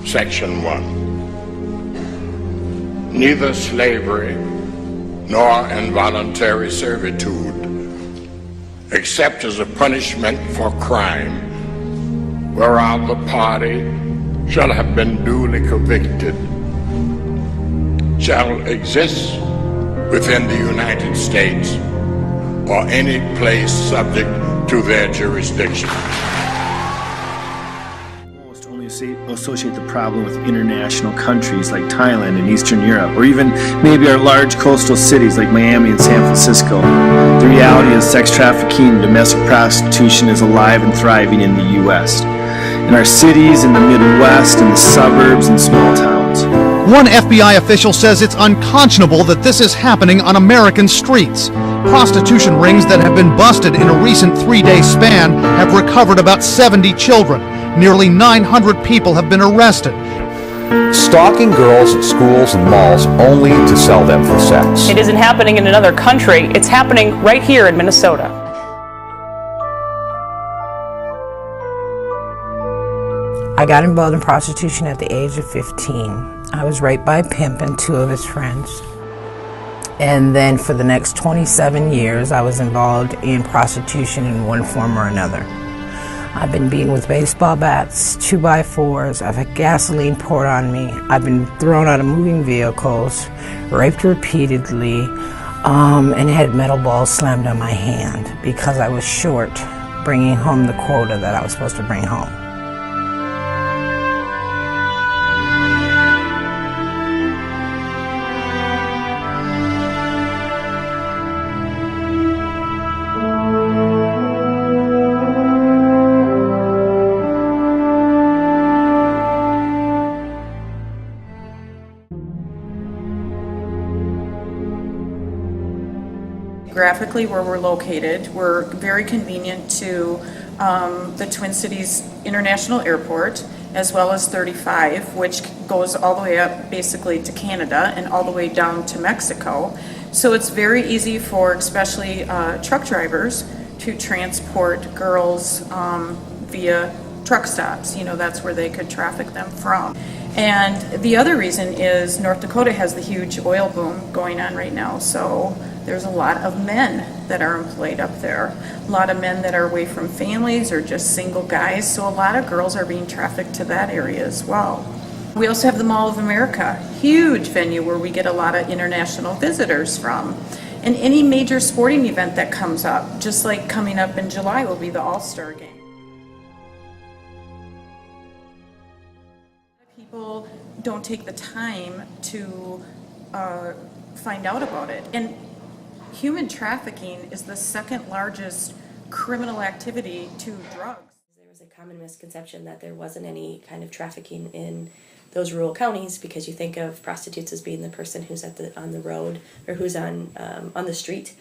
Section 1. Neither slavery nor involuntary servitude, except as a punishment for crime, whereof the party shall have been duly convicted, shall exist within the United States or any place subject to their jurisdiction. Most only associate the problem with international countries like Thailand and Eastern Europe, or even maybe our large coastal cities like Miami and San Francisco. The reality is sex trafficking and domestic prostitution is alive and thriving in the U.S. in our cities, in the Midwest, in the suburbs, and small towns. One FBI official says it's unconscionable that this is happening on American streets. Prostitution rings that have been busted in a recent 3-day span have recovered about 70 children. Nearly 900 people have been arrested. Stalking girls at schools and malls only to sell them for sex. It isn't happening in another country. It's happening right here in Minnesota. I got involved in prostitution at the age of 15. I was raped by a pimp and 2 of his friends. And then for the next 27 years, I was involved in prostitution in one form or another. I've been beaten with baseball bats, 2x4s, I've had gasoline poured on me, I've been thrown out of moving vehicles, raped repeatedly, and had metal balls slammed on my hand because I was short bringing home the quota that I was supposed to bring home. Geographically, where we're located, we're very convenient to the Twin Cities International Airport, as well as 35, which goes all the way up basically to Canada and all the way down to Mexico. So it's very easy for especially truck drivers to transport girls via truck stops. You know, that's where they could traffic them from. And the other reason is North Dakota has the huge oil boom going on right now. So there's a lot of men that are employed up there. A lot of men that are away from families or just single guys. So a lot of girls are being trafficked to that area as well. We also have the Mall of America, huge venue where we get a lot of international visitors from. And any major sporting event that comes up, just like coming up in July will be the All-Star Game. People don't take the time to find out about it. And human trafficking is the second largest criminal activity to drugs. There was a common misconception that there wasn't any kind of trafficking in those rural counties because you think of prostitutes as being the person who's on the road or who's on the street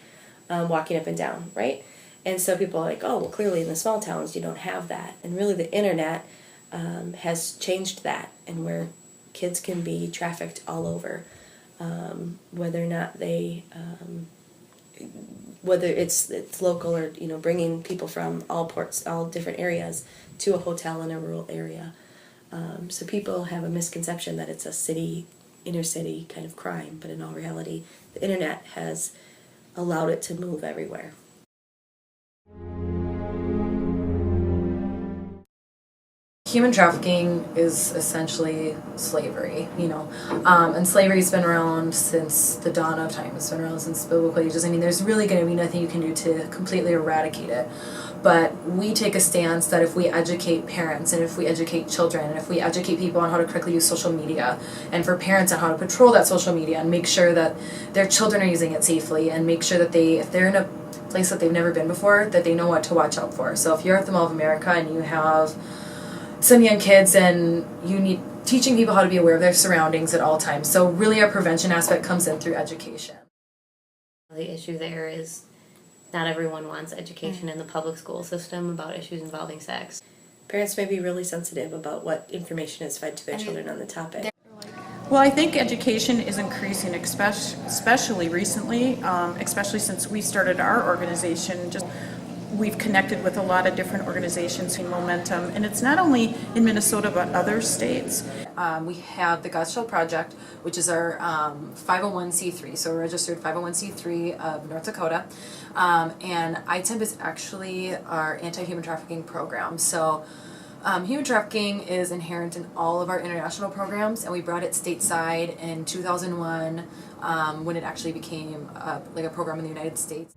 walking up and down, right? And so people are like, oh, well, clearly in the small towns you don't have that. And really the internet has changed that, and where kids can be trafficked all over, whether or not they... whether it's local or, you know, bringing people from all ports, all different areas to a hotel in a rural area. So people have a misconception that it's a city, inner city kind of crime, but in all reality, the internet has allowed it to move everywhere. Human trafficking is essentially slavery, you know, and slavery's been around since the dawn of time. It's been around since biblical ages. I mean, there's really going to be nothing you can do to completely eradicate it. But we take a stance that if we educate parents and if we educate children and if we educate people on how to correctly use social media, and for parents on how to patrol that social media and make sure that their children are using it safely, and make sure that if they're in a place that they've never been before, that they know what to watch out for. So if you're at the Mall of America and you have some young kids and you need teaching people how to be aware of their surroundings at all times. So really our prevention aspect comes in through education. The issue there is not everyone wants education in the public school system about issues involving sex. Parents may be really sensitive about what information is fed to their children on the topic. Well, I think education is increasing, especially recently, especially since we started our organization. Just we've connected with a lot of different organizations in Momentum, and it's not only in Minnesota but other states. We have the God Show Project, which is our 501c3, so we're registered 501c3 of North Dakota, and ITEMP is actually our anti-human trafficking program. So human trafficking is inherent in all of our international programs, and we brought it stateside in 2001 when it actually became like a program in the United States.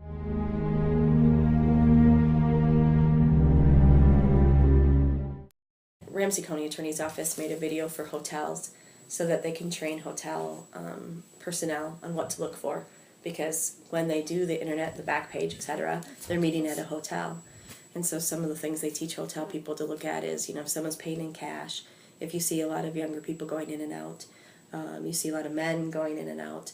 Ramsey County Attorney's Office made a video for hotels so that they can train hotel personnel on what to look for, because when they do the internet, the back page, etc., they're meeting at a hotel. And so some of the things they teach hotel people to look at is, if someone's paying in cash, if you see a lot of younger people going in and out, you see a lot of men going in and out,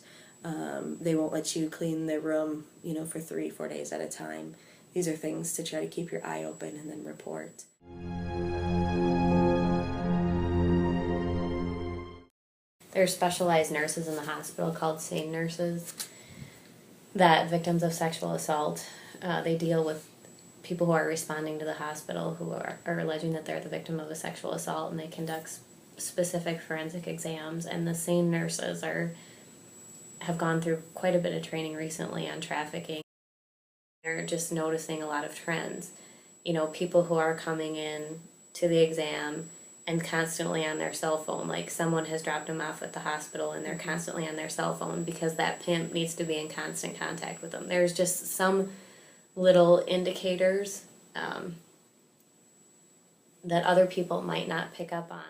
they won't let you clean their room, for 3-4 days at a time. These are things to try to keep your eye open and then report. There's specialized nurses in the hospital called SANE nurses that victims of sexual assault, they deal with people who are responding to the hospital who are alleging that they're the victim of a sexual assault, and they conduct specific forensic exams. And the SANE nurses have gone through quite a bit of training recently on trafficking. They're just noticing a lot of trends. People who are coming in to the exam and constantly on their cell phone, like someone has dropped them off at the hospital and they're constantly on their cell phone because that pimp needs to be in constant contact with them. There's just some little indicators that other people might not pick up on.